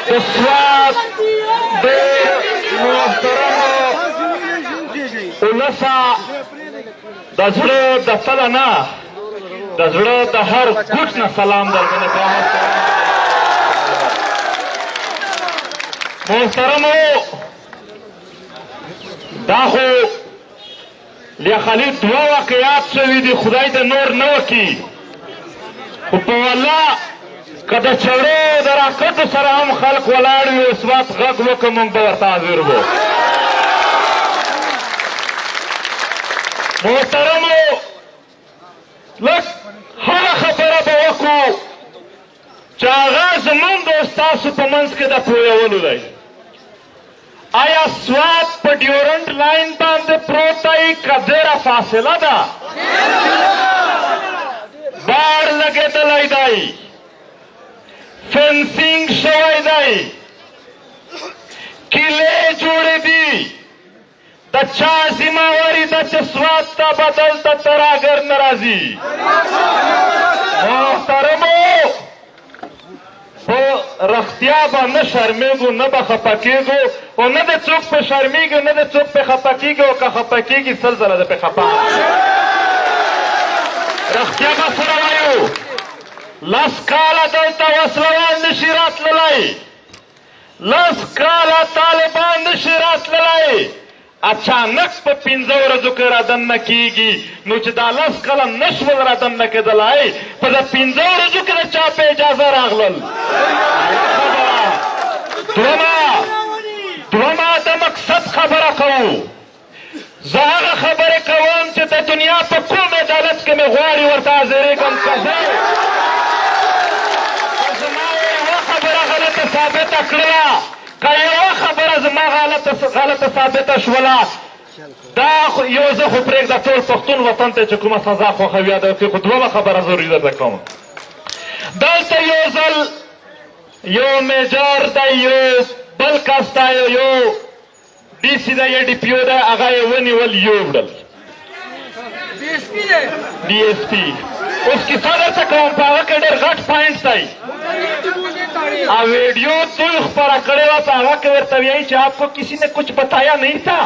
د سوات د محترمو ولسه د زړه د تله نه د زړه د هر ګوټ نه سلام درکوم. محترمو دا خو لیا خالد دوه واقعات شوي دي، خدای د نور نه وکړي، خو په والله که د چړو د راکټو سره هم خلک ولاړ وي او سوات غږ وکړه موږ به ورته حاضر وو. محترمو لږ هغه خبره به وکړو چې هغه زمونږ د ستاسو په منځ کې د پوهولو دی. آیا سوات په ډیورنټ لاین باندې پروت دی که ډېره فاصله ده؟ باړ لګېدلی دی، فنسینګ شوی دی، کیلې جوړې دي. د چا ذمہواري ده چې سوات ته به دلته تراګر نه راځي؟ محترمو په رښتیا به نه شرمېږو نه به خفه کېږو او نه د څوک پې شرمېږي نه د څوک پې خفه کېږي او که خفه کېږي سل ځله د پې خفه رښتیا به سره وایو. 10 کاله دلته وسلوال نشي راتللی، 10 کاله طالبان نشي راتللی، اچانک په 15 ورځو کې رادننه کېږي. نو چې دا 10 کاله نشول رادننه کېدلی، په د 15 ورځو کې د چا په اجازه راغلل؟ دومه د مقصد خبره کوو. زه هغه خبرې کوم چې د دنیا په کوم عدالت کې مې غواړي ورته حاضرېږم. که زما یوه خبره غلطه ثابته کړله، که یوه خبره زما غلطه ثابته شوله، دا یو زه خو پرېږده ټول پښتون وطن ته چې کومه سزا خوښوي د خو دومه خبره ضروري درته کوم. دلته یو ځل یو میجر دی، یو بل کس دی، یو ډي سي دی یا ډي پي او دی، هغه یې ونیول یو وړل ډي ایس پي. اوس کیسه درته کوم، په هغه کې ډېر غټ پوینټ دی او ویډیو دوی خپره کړې وه، په هغه کې ورته وایي چې آپ کو کسی نے کچھ بتایا نہیں تھا.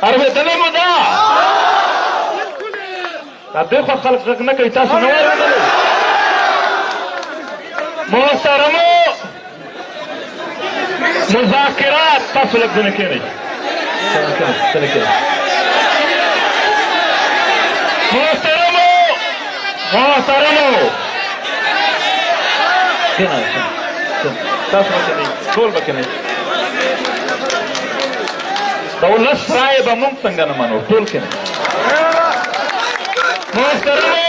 اورېدلی مو ده؟ دا دوی خو خلک غږ نه کوي، تاسو نه واورېدلی؟ محترمو مذاکرات، تاسو لږ ځنې کښېنئ. محترمو تاسو به کښېنئ، ټول به کښېنئ. د ولس رایې به موږ څنګه نه منو؟ ټول کښېنئ. محترمو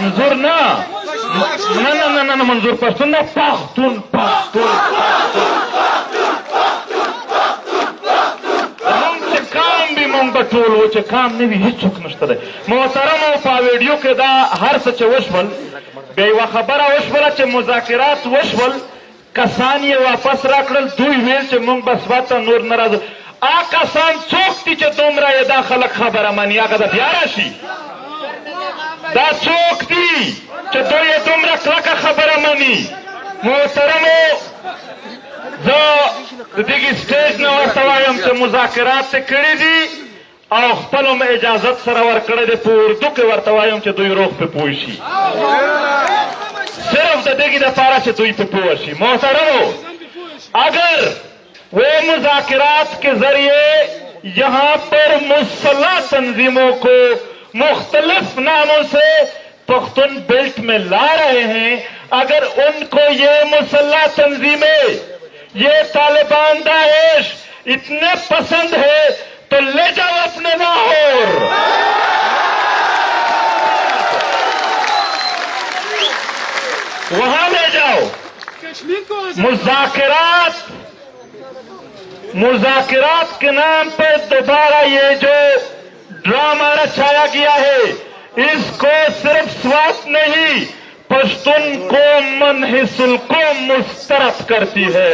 منظور نه منظور پښتون نه، پښتون موږ چې کام وي موږ به ټول و، چې کام نه وي هېڅوک نشته دی. محترمو په ویډیو کې دا هر څه چې وشول، بیا یوه خبره وشوله چې مذاکرات وشول، کسان یې واپس راکړل. دوی ویل چې موږ به سوات ته نور نه راځو. هغه کسان څوک دي چې دومره یې دا خلک خبره مني؟ هغه د بیا راشي. دا څوک دي چې دوی یې دومره کلکه خبره مني؟ محترمو زه د دغې سټیج نه ورته وایم چې مذاکرات یې کړي دي او خپل هم اجازت سره ورکړی دی. په اردو کې ورته وایم چې دوی روغ پې پوه شي، صرف د دغې دپاره چې دوی پې پوه شي. محترمو اگر وہ مذاکرات کے ذریعے یہاں پر مسلح تنظیموں کو مختلف ناموں سے پختون بیلٹ میں لا رہے ہیں، اگر ان کو یہ مسلح تنظیمیں، یہ طالبان داعش اتنے پسند ہے تو لے جاؤ اپنے لاہور. وہاں لے جاؤ. مذاکرات کے نام پہ دوبارہ یہ جو ڈرامہ رچایا گیا ہے، اس کو صرف سوات نہیں پشتون قوم منحص القوم مسترد کرتی ہے.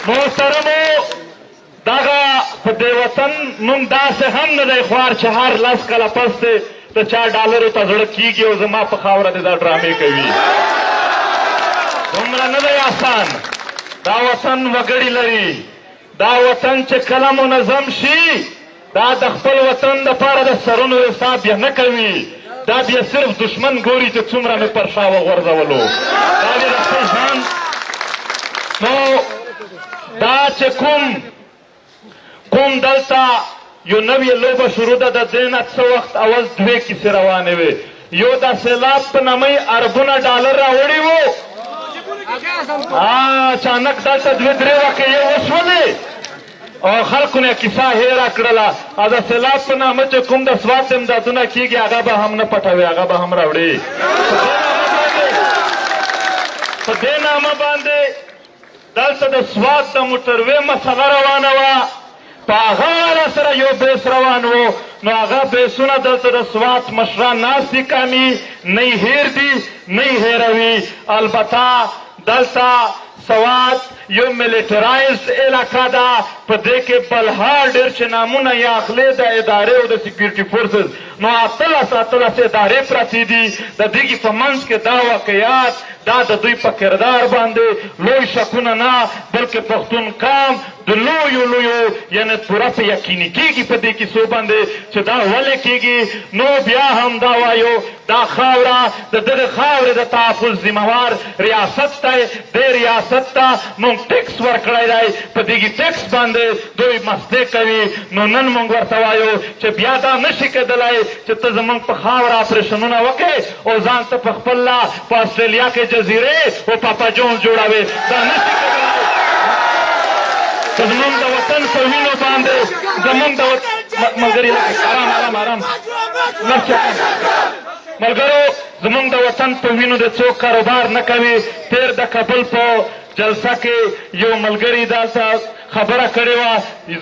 محترمو دغه په دې وطن موږ داسې هم نه دی خوار چې هر لس کله پس دی د چا ډالرو ته زړه کېږي او زما په خاوره دې دا ډرامې کوي دومره نه دی آسان دا وطن وګړي لري دا وطن چې کله منظم شي دا د خپل وطن دپاره د سرونو حساب بیا نه کوي دا بیا صرف دشمن ګوري چې څومره مې پر شا وغورځولو دا بیا د خپل ځان نو دا چې کوم دلته یو نوې لوبه شروع ده د دې نه څه وخت اول دوې کیسې روانې وې یو د سیلاب په نامۍ اربونه ډالر راوړي وو اچانک دلته دوې درې واقعې وشولې او خلکو نه کیسه هېره کړله او د سیلاب په نامه چې کوم د سوات امدادونه کېږي هغه به هم نه پټوي هغه به هم راوړي په دې نامه باندې دلته د سوات د موټروې مسله روانه وه په هغه سره یو بیس روان و نو هغه بیسونه دلته د سوات مشران ناست دي کامي نه یې هېر دي نه یې هېروي البته دلته سوات یو ملیټرایزد علاقه ده په دې کې بلها ډېر چې نامونه یې اخلي د ادارې او د سیکیورټي فورسز نو اتلس ادارې پرتې دي د دې په منځ کې دا واقعیات دا د دوی په کردار باندې لوی شکونه نه بلکې پښتون قام د لویو یعنی پوره په یقیني کېږي په دې کیسو باندې چې دا ولې کېږي نو بیا هم دا وایو دا خاوره د دغه خاورې د تحفظ ذمهوار ریاست دی دې ریاست ته موږ ټیکس ورکړی دی په دغې ټیکس باندې دوی مستې کوي نو نن موږ ورته وایو چې بیا دا نشي کېدلی چې ته زموږ په خاوره اپریشنونه وکړې او ځان ته په خپل لا په اسټرالیا کې جزیرې او پاپا جونز جوړوې دا نشي کېدلی زموږ د وطن په وینو باندې زموږ د ملګري آرام ملګرو زموږ د وطن په وینو د څوک کاروبار نه کوي تېر د کابل په جلسه کې یو ملګري دلته خبره کړې وه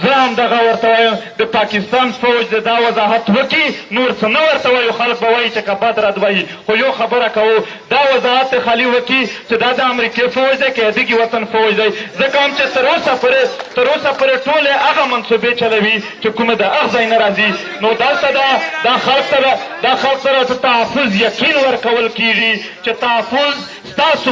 زه هم دغه ورته وایم د پاکستان فوج د دا وضاحت وکړي نور څه نه ورته وایو خلک به وایي چې که بد رد وایي خو یو خبره کوو دا وضاحت خالي وکړي چې دا د امریکې فوج دی که دغې وطن فوج دی ځکه هم چې تر اوسه پورې ټولې هغه منصوبې چلوي چې کومه د هغه ځای نه راځي نو دلته دا خلک سره د تحفظ یقین ورکول کېږي چې تحفظ ستاسو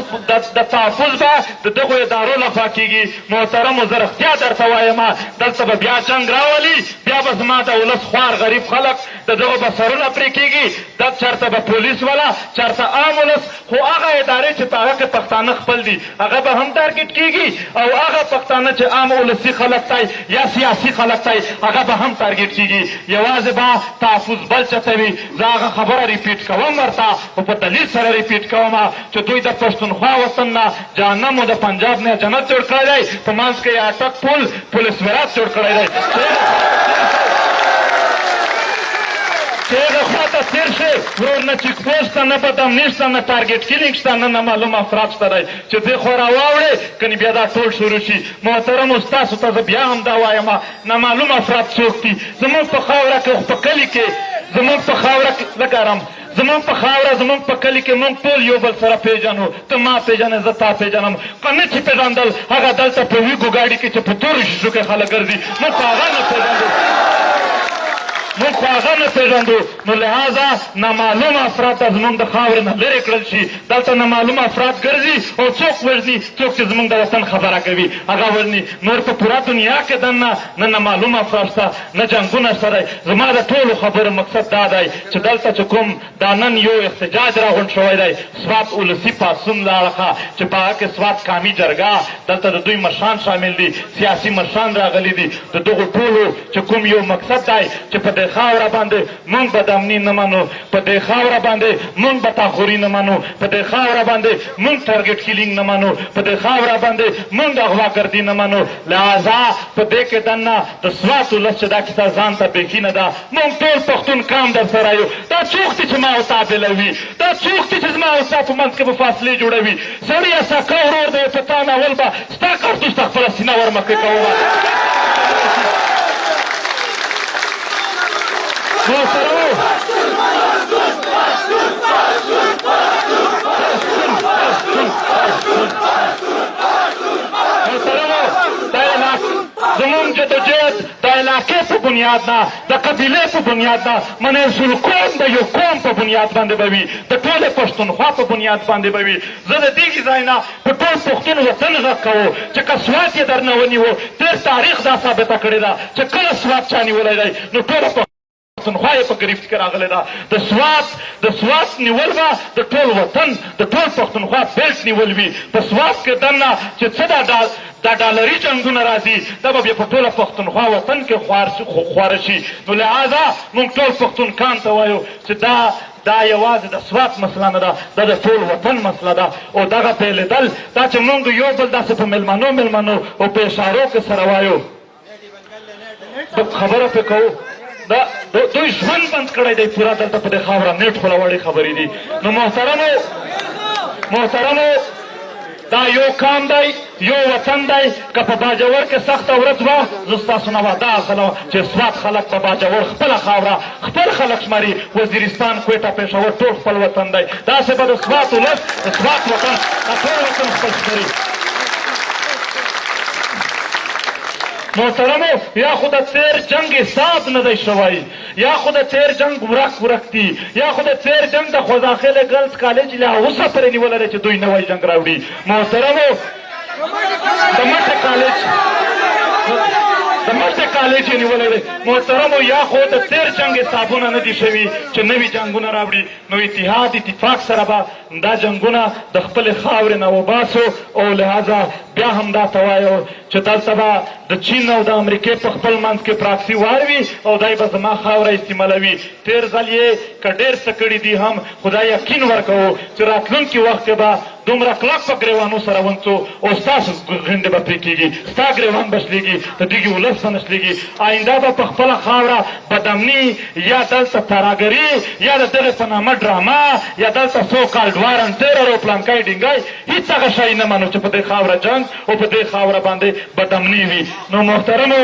د تحفظ به د دغو ادارو لخوا کېږي محترمو زه رښتیا درته وایم دلته به بیا جنګ راولي بیا به زما د ولس خوار غریب خلک د دغو به سرونه پرې کېږي دا چېرته به پولیس والا چېرته عام ولس خو هغه ادارې چې په هغه کې پښتانه خپل دي هغه به هم ټارګېټ کېږي او هغه پښتانه چې عام ولسي خلک تی یا سیاسي خلک تی هغه به هم ټارګېټ کېږي یوازې به تحفظ بل چته وي زه هغه خبره ریپیټ کوم ورته خو په دلیل سره ریپیټ کوم چې دوی د پښتونخوا وطن نه جهنم او د پنجاب نه جنت جوړ کړی دی په منځ کې یې اټک پل پولیس ورات جوړ کړی دی چې هغه خوا ته تېر شي ورور نه چیک پوسټ ته نه بدامني شته نه ټارګېټ کلینګ شته نه نامعلوم افراد شته دی چې دې خوا راواوړې کنې بیا دا ټول شروع شي محترمو ستاسو ته زه بیا هم دا وایم نامعلوم افراد څوک دي زموږ په خاوره کې په کلي کې زموږ په خاوره کې لږ ارام زموږ په خاوره زموږ په کلي کې موږ ټول یو بل سره پېژنو ته ما پېژنې زه تا پېژنم که نه چې پېژندل هغه دلته په ویګو ګاډي کې چې په تورو شیشو کې خلک ګرځي موږ خو هغه نه پېژندو موږ خو هغه نه پېژندو نو لهذا نامعلوم افراد ته زموږ د خاورې نه لرې کړل شي دلته نامعلوم افراد ګرځي او څوک وژني څوک چې زموږ د وطن خبره کوي هغه وژني نور په پوره دنیا کې دننه نه نامعلوم افراد شته نه جنګونه شته دی زما د ټولو خبرو مقصد دا دی چې دلته چې کوم دا نن یو احتجاج راغونډ شوی دی سوات ولسي پاڅون لاړه چې په هغه کې سوات قامي جرګه دلته د دوی مشران شامل دي سیاسي مشران راغلي دي د دغو ټولو چې کوم یو مقصد دی چې په دې خاوره باندې مونږ بدامني نه منو په دې خاوره باندې مونږ بتاخوري نه منو په دې خاوره باندې مونږ ټارګېټ کیلینګ نه منو په دې خاوره باندې مونږ اغواګردي نه منو لهذا په دې کې دننه د سوات ولس چې دا کیسه ځان ته بېخي نه ده مونږ ټول پښتون قام در سره یو دا څوک دي چې ما او تا بېلوي دا څوک دي چې زما او ستا په منځ کې به فاصلې جوړوي سړیه ساکه ورور دی په تا ناول به ستا کارتوس ته خپله سینه ورمکې کومه محترمو زمونږ جدوجہد د علاقې په بنیاد نه د قبیلې په بنیاد نه منیزو القوم د یو قوم په بنیاد باندې به وي د ټولې پښتونخوا په بنیاد باندې به وي زه د دې ځای نه په ټول پښتون وطن غږ کوو چې که سوات یې درنه ونیو تېر تاریخ دا ثابته کړې ده چې کله سوات چا نیولی دی نو ټوله پښتونخوا یې په ګرفت کې راغلی ده د سوات نیول به د ټول وطن د ټول پښتونخوا بیلټ نیول وي په سوات کې دننه چې څه دا ډالري جنګونه راځي دا به بیا په ټوله پښتونخوا وطن کې خواره شي نو لهذا موږ ټول پښتونخوان ته وایو چې دا یوازې د سوات مسله نه ده دا د ټول وطن مسله ده او دغه پیلېدل دا چې موږ یو بل داسې په میلمنو او په اشارو کې سره وایو خبره پې کوو دوی ژوند بند کړی دی پوره دلته په دې خاوره نیټ خو وړې خبرې دي نو محترمو دا یو کام دی یو وطن دی که په باجوړ کې سخته ورځ وه زه ستاسو نه وعده اخلم چې سوات خلک په باجوړ خپله خاوره خپل خلک شماري وزیرستان کویټه پېښور ټول خپل وطن دی داسې به د سوات ولس د سوات وطن دا ټول وطن خپل شماري محترمو یا خو د تیر جنگ حساب نه دی شوی یا خو د تیر جنگ ورک دي یا خو د تیر جنگ د خوځاخیل ګرلز کالج له اوسه پرې نیولی دی چې دوی نوی جنگ راوړي محترمو د مټې کالج یې نیولی دی محترمو یا خو د تیر جنگ حسابونه نه دي شوي چې نوي جنګونه راوړي نو اتحاد اتفاق سره به دا جنګونه د خپلې خاورې نه وباسو او لهذا بیا هم دا ته وایو چې دلته به د چین او د امریکې په خپل منځ کې پراکسي وار وي او دی به زما خاوره استعمالوي تېر ځل یې که ډېر څه کړي دي هم خو دا یقین ورکوو چې راتلونکي وخت کې به دومره کلک په ګریوانو سره ونڅو او ستاسو غنډې به پرې کېږي ستا ګریوان به شلېږي د دغې ولس به نه شلېږي آینده به په خپله خاوره بدامني یا دلته تراګري یا د دغې په نامه ډرامه یا دلته سو کال ډوارن ټیرر او پلانکای ډینګای هېڅ هغه شی نه منو چې په دې خاوره جنګ او په دې خاوره باندې بدامني وي نو محترمو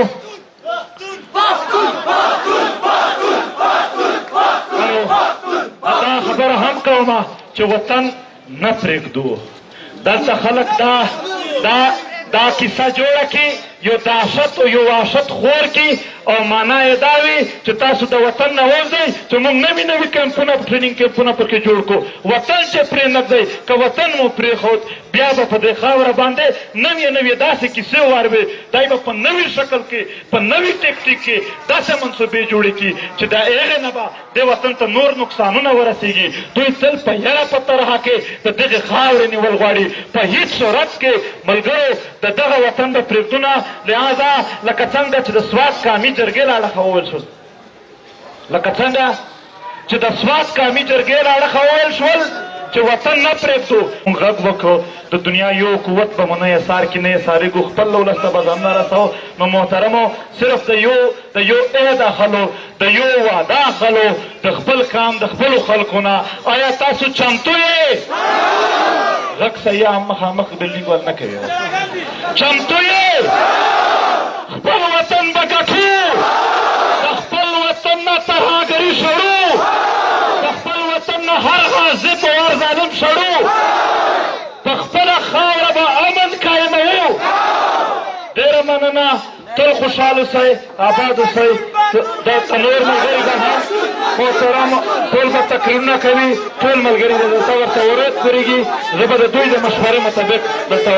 دا خبره هم کومه چې وطن نه پرېږدو دلته خلک دا کیسه جوړه کړي یو دهشت او یو وحشت خور کړي او معنا یې دا وي چې تاسو د وطن نه ووځئ چې موږ نوي کیمپونه ټریننګ کیمپونه پکې جوړ کړو وطن چې پرېنږدئ که وطن مو پرېښود بیا به په دې خاوره باندې نوې داسې کیسې واروي دی به په نوي شکل کې په نوي ټیکټیک کې داسې منصوبې جوړې کړي چې د هغې نه به دې وطن ته نور نقصانونه ورسېږي دوی تل په یره په طرحه کې د دغې خاورې نیول غواړي په هېڅ صورت کې ملګرو د دغه وطن د پرېږدو نه لهذا لکه څنګه چې د سوات قامي جرګې له اړخه وویل شول لکه څنګه چې د سوات قامي جرګې له اړخه وویل شول چې وطن نه پرېږدو موږ غږ وکړو د دنیا یو قوت به مو نه یې سار کې نه یې سارېږو خپل ولس ته به ځان نه رسوو نو محترمو صرف د یو عهد اخلو د یو وعده اخلو د خپل کام د خپلو خلکو نه آیا تاسو چمتو یې غږ صحیح مخامخ بلډینګ ول نه کوي چمتو یې خپل وطن به ګټو د خپل وطن نه ترهګري شړو د خپل وطن نه هر غازب او هر ظالم شړو په خپله خاوره به امن قایموو ډېره مننه تل خوشحال اوسئ آباد اوسئ دلته نور ملګري به هم محترم ټول به تقریرونه کوي ټول ملګري به دلته ورته ورد کړېږي زه به د دوی د مشورې مطابق دلته